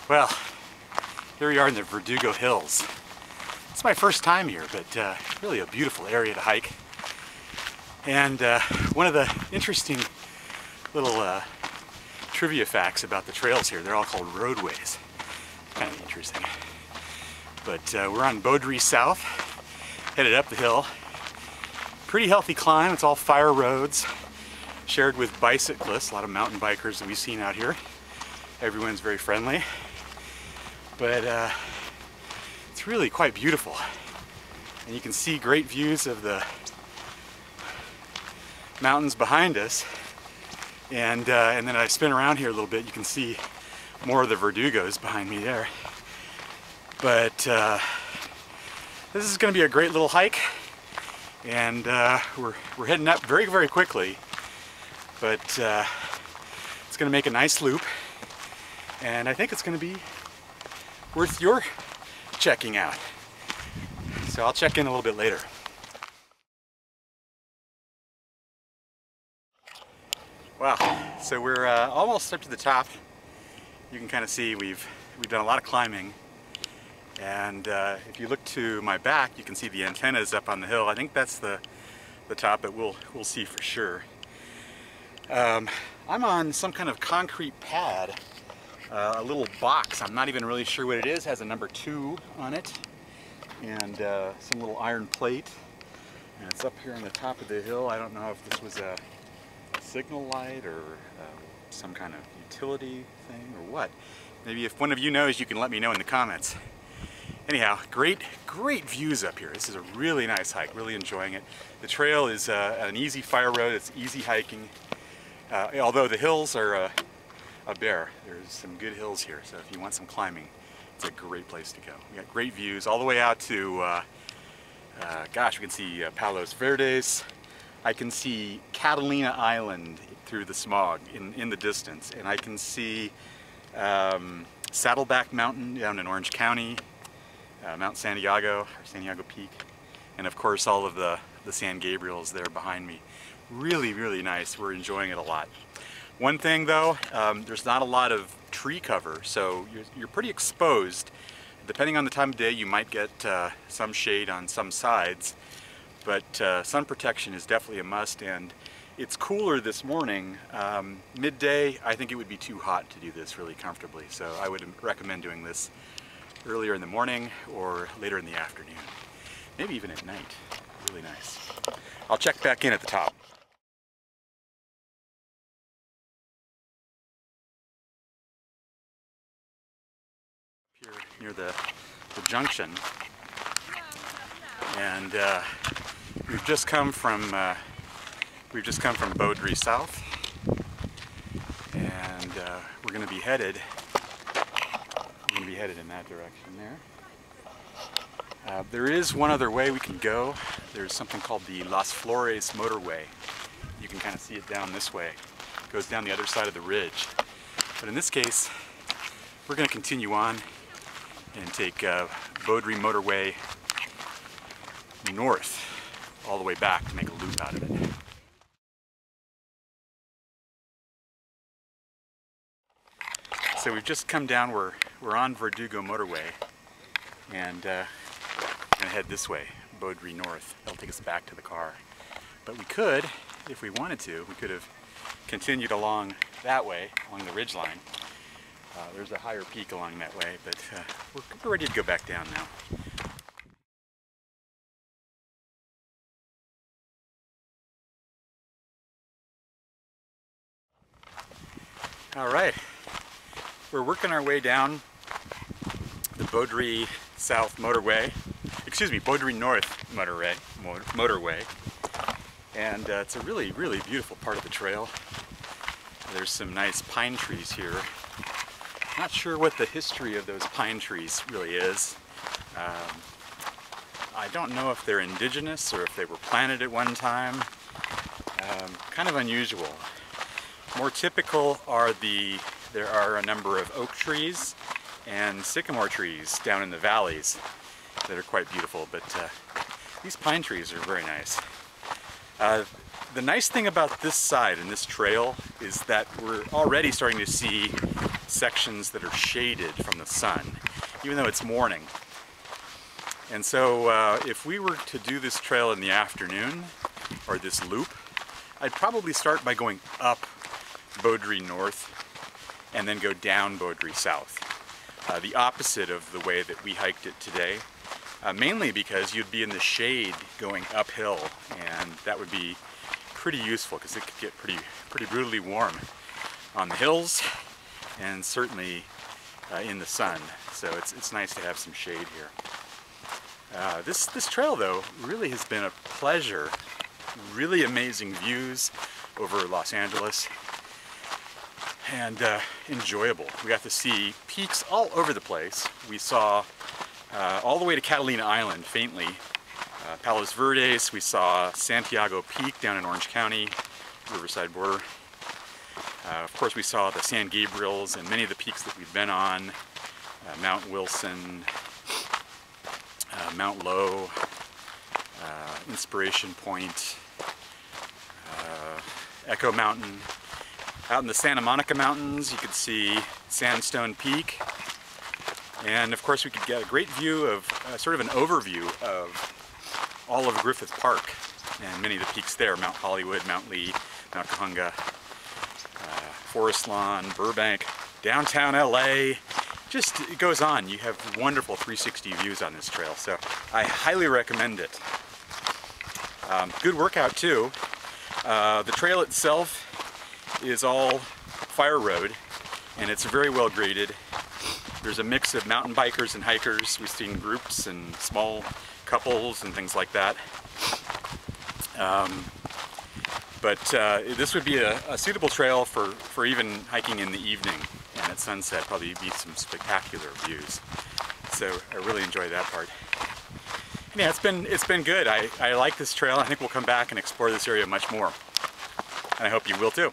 Well, here we are in the Verdugo Hills. It's my first time here, but really a beautiful area to hike. And one of the interesting little trivia facts about the trails here, they're all called roadways. Kind of interesting. But we're on Beaudry South, headed up the hill. Pretty healthy climb, it's all fire roads, shared with bicyclists, a lot of mountain bikers that we've seen out here. Everyone's very friendly. But it's really quite beautiful. And you can see great views of the mountains behind us. And then I spin around here a little bit, you can see more of the Verdugos behind me there. But this is going to be a great little hike. And we're heading up very, very quickly. But it's going to make a nice loop. And I think it's going to be worth your checking out. So I'll check in a little bit later. Wow, so we're almost up to the top. You can kind of see we've done a lot of climbing. And if you look to my back, you can see the antennas up on the hill. I think that's the top, but we'll see for sure. I'm on some kind of concrete pad. A little box, I'm not even really sure what it is, has a number 2 on it, and some little iron plate, and it's up here on the top of the hill. I don't know if this was a signal light or some kind of utility thing or what. Maybe if one of you knows, you can let me know in the comments. Anyhow, great views up here. This is a really nice hike, really enjoying it. The trail is an easy fire road, it's easy hiking, although the hills are a bear. There's some good hills here, so if you want some climbing, it's a great place to go. We got great views all the way out to, gosh, we can see Palos Verdes. I can see Catalina Island through the smog in the distance, and I can see Saddleback Mountain down in Orange County, Mount Santiago, or Santiago Peak, and of course all of the San Gabriels there behind me. Really, really nice. We're enjoying it a lot. One thing though, there's not a lot of tree cover, so you're pretty exposed. Depending on the time of day, you might get some shade on some sides, but sun protection is definitely a must, and it's cooler this morning. Midday, I think it would be too hot to do this really comfortably, so I would recommend doing this earlier in the morning or later in the afternoon. Maybe even at night. Really nice. I'll check back in at the top. Here near the junction, and we've just come from Beaudry South, and we're going to be headed in that direction there. There is one other way we can go. There's something called the Las Flores Motorway. You can kind of see it down this way. It goes down the other side of the ridge. But in this case, we're going to continue on and take Beaudry Motorway north all the way back to make a loop out of it. So we've just come down, we're on Verdugo Motorway, and we're gonna head this way, Beaudry north. That'll take us back to the car. But we could, if we wanted to, we could have continued along that way, along the ridgeline. There's a higher peak along that way, but we're ready to go back down now. All right, we're working our way down the Beaudry South Motorway, excuse me, Beaudry North Motorway, and it's a really, really beautiful part of the trail. There's some nice pine trees here. Not sure what the history of those pine trees really is. I don't know if they're indigenous or if they were planted at one time. Kind of unusual. More typical are there are a number of oak trees and sycamore trees down in the valleys that are quite beautiful, but these pine trees are very nice. The nice thing about this side and this trail is that we're already starting to see sections that are shaded from the sun, even though it's morning. And so if we were to do this trail in the afternoon, or this loop, I'd probably start by going up Beaudry north and then go down Beaudry south. The opposite of the way that we hiked it today, mainly because you'd be in the shade going uphill, and that would be pretty useful because it could get pretty brutally warm on the hills and certainly in the sun. So it's nice to have some shade here. This trail though really has been a pleasure. Really amazing views over Los Angeles, and enjoyable. We got to see peaks all over the place. We saw all the way to Catalina Island faintly, Palos Verdes. We saw Santiago Peak down in Orange County, Riverside border. Of course we saw the San Gabriels and many of the peaks that we've been on, Mount Wilson, Mount Low, Inspiration Point, Echo Mountain. Out in the Santa Monica Mountains you could see Sandstone Peak, and of course we could get a great view of sort of an overview of all of Griffith Park and many of the peaks there, Mount Hollywood, Mount Lee, Mount Cahunga, Forest Lawn, Burbank, downtown LA. Just, it goes on. You have wonderful 360 views on this trail, so I highly recommend it. Good workout too. The trail itself is all fire road, and it's very well graded. There's a mix of mountain bikers and hikers. We've seen groups and small couples and things like that. But this would be a suitable trail for even hiking in the evening, and at sunset probably be some spectacular views. So I really enjoy that part. And yeah, it's been good. I like this trail. I think we'll come back and explore this area much more, and I hope you will too.